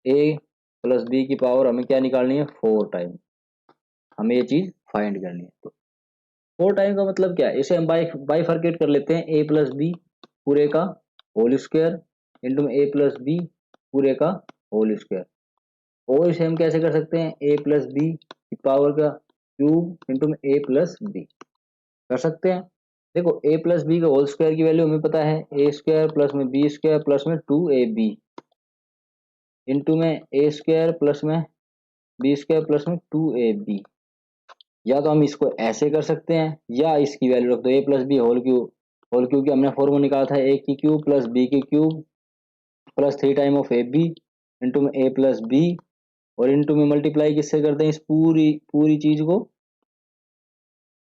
ए plus b की power हमें क्या निकालनी है, 4 टाइम, हमें ये चीज फाइंड करनी है। तो 4 टाइम का मतलब क्या है, इसे हम बाइफरकेट कर लेते हैं, ए प्लस बी पूरे का होल स्क्वायर इंटू में ए प्लस बी पूरे का होल स्क्वायर। और इसे हम कैसे कर सकते हैं, ए प्लस बी की पावर का क्यूब इंटू में ए प्लस बी कर सकते हैं। देखो ए प्लस बी का होल स्क्वायर की वैल्यू हमें पता है, ए स्क्वायर प्लस में बी स्क्वायर प्लस में 2ab इंटू में ए स्क्वायर प्लस में बी स्क्वायर प्लस में 2ab। या तो हम इसको ऐसे कर सकते हैं या इसकी वैल्यू रख दो, a plus b whole cube की हमने फॉर्मूला निकाला था, ए की क्यूब प्लस बी की cube plus 3 time of a b into में ए प्लस बी, और इंटू में मल्टीप्लाई किससे करते हैं, इस पूरी पूरी चीज को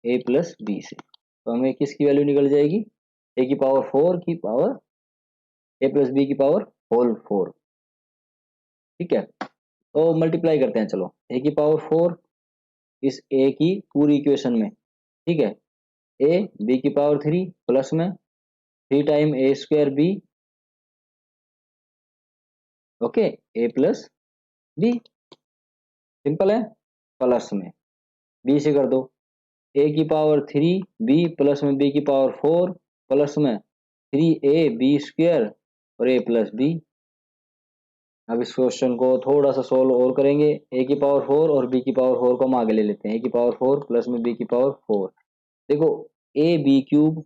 ए प्लस बी से। तो हमें किसकी वैल्यू निकल जाएगी, ए की पावर 4 की पावर ए प्लस बी की पावर होल 4। ठीक है, तो मल्टीप्लाई करते हैं, चलो ए की पावर 4 इस ए की पूरी इक्वेशन में, ठीक है, ए बी की पावर 3 प्लस में 3 time a square B, okay, A plus B, simple है, प्लस में बी से कर दो, ए की पावर 3 बी प्लस में बी की पावर 4 प्लस में 3a बी स्क्वायर और ए प्लस बी। अब इस क्वेश्चन को थोड़ा सा सोल्व और करेंगे, ए की पावर 4 और बी की पावर 4 को हम आगे ले लेते हैं, ए की पावर 4 प्लस में बी की पावर 4। देखो ए बी क्यूब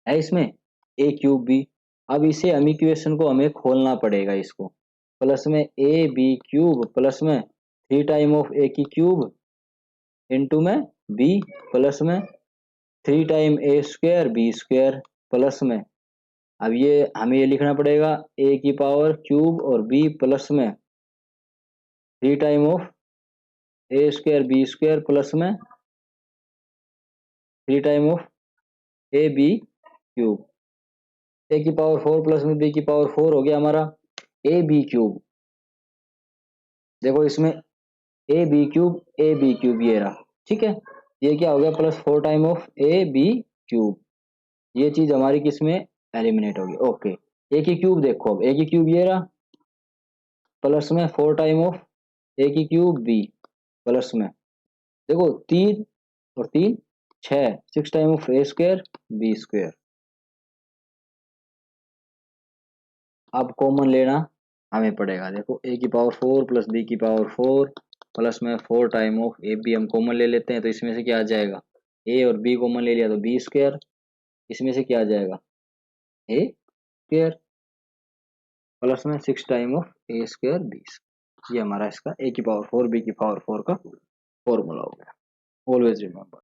है इसमें, ए क्यूब बी, अब इसे हम इक्वेशन को हमें खोलना पड़ेगा इसको, प्लस में ए बी क्यूब प्लस में 3 टाइम ऑफ ए की क्यूब इंटू में बी प्लस में 3 time a square b square plus में, अब ये हमें ये लिखना पड़ेगा ए की पावर क्यूब और बी प्लस में 3 time of a square b square plus में 3 time of a b cube, a की पावर 4 प्लस में बी की पावर 4 हो गया हमारा ए बी क्यूब। देखो इसमें ए बी क्यूब ये रहा, ठीक है, ये क्या हो गया, plus 4 time of a b cube, ये चीज हमारी किस में एलिमिनेट होगी। ओके, ए की क्यूब देखो, अब ए की क्यूब ये रहा प्लस में 4 टाइम ऑफ ए की क्यूब बी प्लस में, देखो 3 और 3 6, 6 time of a square b square. अब कॉमन लेना हमें पड़ेगा, देखो ए की पावर 4 प्लस बी की पावर 4 प्लस में 4 टाइम ऑफ ए बी हम कॉमन ले लेते हैं, तो इसमें से क्या आ जाएगा, ए और बी कॉमन ले लिया तो बी स्क्वायर, इसमें से क्या आ जाएगा ए स्क्वायर प्लस में 6 time of a square b. ये हमारा इसका ए की पावर 4 बी की पावर 4 का फॉर्मूला हो गया। Always remember.